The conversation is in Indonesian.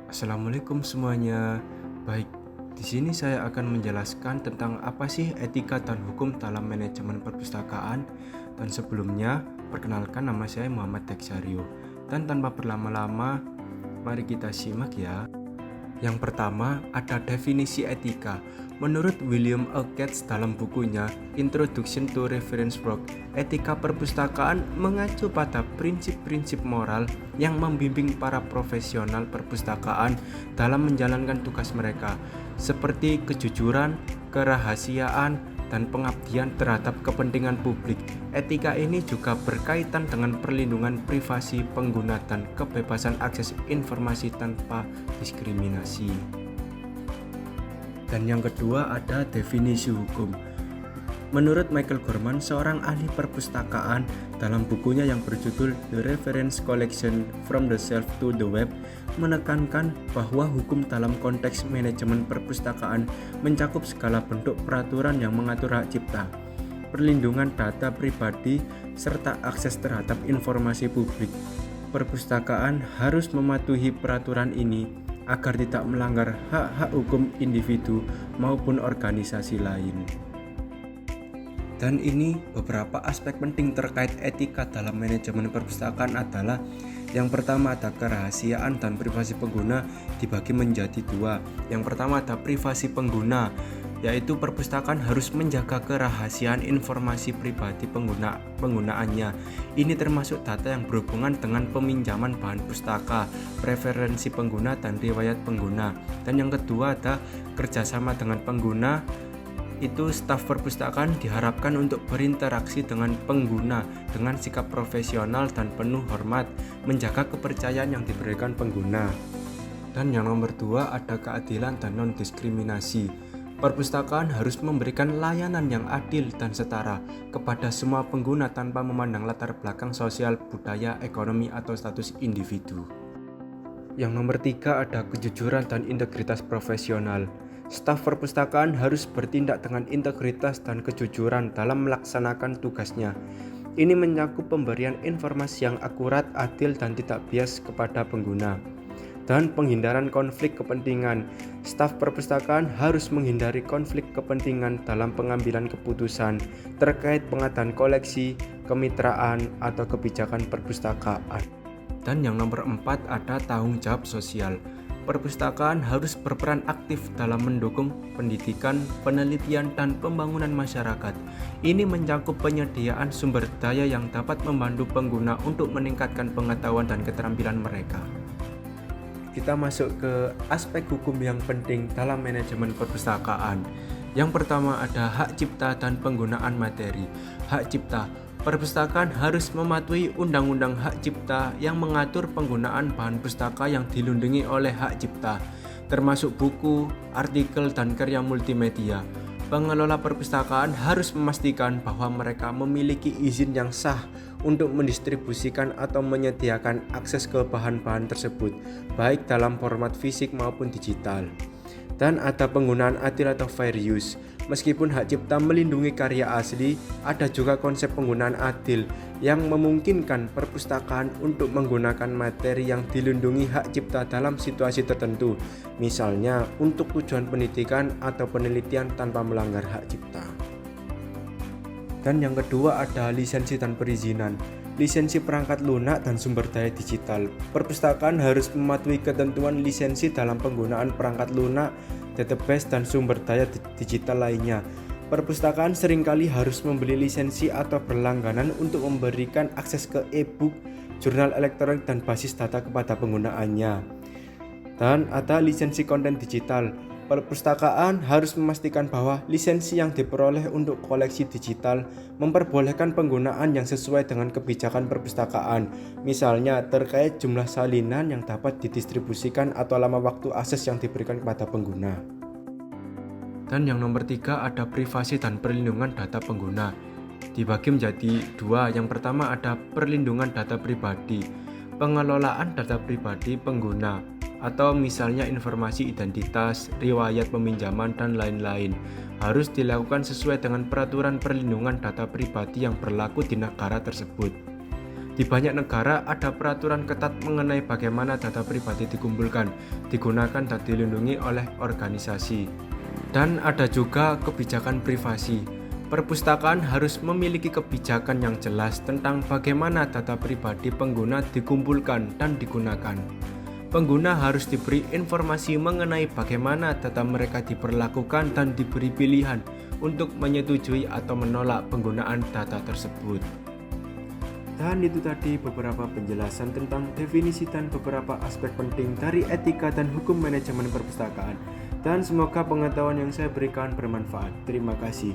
Assalamualaikum semuanya. Baik, di sini saya akan menjelaskan tentang apa sih etika dan hukum dalam manajemen perpustakaan. Dan sebelumnya, perkenalkan nama saya Muhammad Deksario. Dan tanpa berlama-lama, mari kita simak ya. Yang pertama, ada definisi etika. Menurut William Gates dalam bukunya Introduction to Reference Work, etika perpustakaan mengacu pada prinsip-prinsip moral yang membimbing para profesional perpustakaan dalam menjalankan tugas mereka, seperti kejujuran, kerahasiaan, dan pengabdian terhadap kepentingan publik. Etika ini juga berkaitan dengan perlindungan privasi pengguna dan kebebasan akses informasi tanpa diskriminasi. Dan yang kedua ada definisi hukum. Menurut Michael Gorman, seorang ahli perpustakaan, dalam bukunya yang berjudul The Reference Collection From the Shelf to the Web, menekankan bahwa hukum dalam konteks manajemen perpustakaan mencakup segala bentuk peraturan yang mengatur hak cipta, perlindungan data pribadi, serta akses terhadap informasi publik. Perpustakaan harus mematuhi peraturan ini agar tidak melanggar hak-hak hukum individu maupun organisasi lain. Dan ini beberapa aspek penting terkait etika dalam manajemen perpustakaan adalah yang pertama ada kerahasiaan dan privasi pengguna dibagi menjadi dua. Yang pertama ada privasi pengguna, yaitu perpustakaan harus menjaga kerahasiaan informasi pribadi penggunaannya. Ini termasuk data yang berhubungan dengan peminjaman bahan pustaka, preferensi pengguna, dan riwayat pengguna. Dan yang kedua ada kerjasama dengan pengguna. Itu staf perpustakaan diharapkan untuk berinteraksi dengan pengguna dengan sikap profesional dan penuh hormat, menjaga kepercayaan yang diberikan pengguna. Dan yang nomor dua ada keadilan dan non-diskriminasi. Perpustakaan harus memberikan layanan yang adil dan setara kepada semua pengguna tanpa memandang latar belakang sosial, budaya, ekonomi, atau status individu. Yang nomor tiga ada kejujuran dan integritas profesional. Staf perpustakaan harus bertindak dengan integritas dan kejujuran dalam melaksanakan tugasnya. Ini mencakup pemberian informasi yang akurat, adil, dan tidak bias kepada pengguna. Dan penghindaran konflik kepentingan. Staf perpustakaan harus menghindari konflik kepentingan dalam pengambilan keputusan terkait pengadaan koleksi, kemitraan, atau kebijakan perpustakaan. Dan yang nomor 4 ada tanggung jawab sosial. Perpustakaan harus berperan aktif dalam mendukung pendidikan, penelitian, dan pembangunan masyarakat. Ini mencakup penyediaan sumber daya yang dapat membantu pengguna untuk meningkatkan pengetahuan dan keterampilan mereka. Kita masuk ke aspek hukum yang penting dalam manajemen perpustakaan. Yang pertama ada hak cipta dan penggunaan materi. Hak cipta. Perpustakaan harus mematuhi Undang-Undang Hak Cipta yang mengatur penggunaan bahan pustaka yang dilindungi oleh hak cipta, termasuk buku, artikel, dan karya multimedia. Pengelola perpustakaan harus memastikan bahwa mereka memiliki izin yang sah untuk mendistribusikan atau menyediakan akses ke bahan-bahan tersebut, baik dalam format fisik maupun digital. Dan ada penggunaan adil atau fair use. Meskipun hak cipta melindungi karya asli, ada juga konsep penggunaan adil yang memungkinkan perpustakaan untuk menggunakan materi yang dilindungi hak cipta dalam situasi tertentu, misalnya untuk tujuan pendidikan atau penelitian tanpa melanggar hak cipta. Dan yang kedua ada lisensi dan perizinan. Lisensi perangkat lunak dan sumber daya digital. Perpustakaan harus mematuhi ketentuan lisensi dalam penggunaan perangkat lunak, database, dan sumber daya digital lainnya. Perpustakaan seringkali harus membeli lisensi atau berlangganan untuk memberikan akses ke e-book, jurnal elektronik, dan basis data kepada penggunaannya. Dan ada lisensi konten digital. Perpustakaan harus memastikan bahwa lisensi yang diperoleh untuk koleksi digital memperbolehkan penggunaan yang sesuai dengan kebijakan perpustakaan, misalnya terkait jumlah salinan yang dapat didistribusikan atau lama waktu akses yang diberikan kepada pengguna. Dan yang nomor 3 ada privasi dan perlindungan data pengguna. Dibagi menjadi dua. Yang pertama ada perlindungan data pribadi. Pengelolaan data pribadi pengguna, atau misalnya informasi identitas, riwayat peminjaman, dan lain-lain, harus dilakukan sesuai dengan peraturan perlindungan data pribadi yang berlaku di negara tersebut. Di banyak negara ada peraturan ketat mengenai bagaimana data pribadi dikumpulkan, digunakan dan dilindungi oleh organisasi. Dan ada juga kebijakan privasi. Perpustakaan harus memiliki kebijakan yang jelas tentang bagaimana data pribadi pengguna dikumpulkan dan digunakan. Pengguna harus diberi informasi mengenai bagaimana data mereka diperlakukan dan diberi pilihan untuk menyetujui atau menolak penggunaan data tersebut. Dan itu tadi beberapa penjelasan tentang definisi dan beberapa aspek penting dari etika dan hukum manajemen perpustakaan. Dan semoga pengetahuan yang saya berikan bermanfaat. Terima kasih.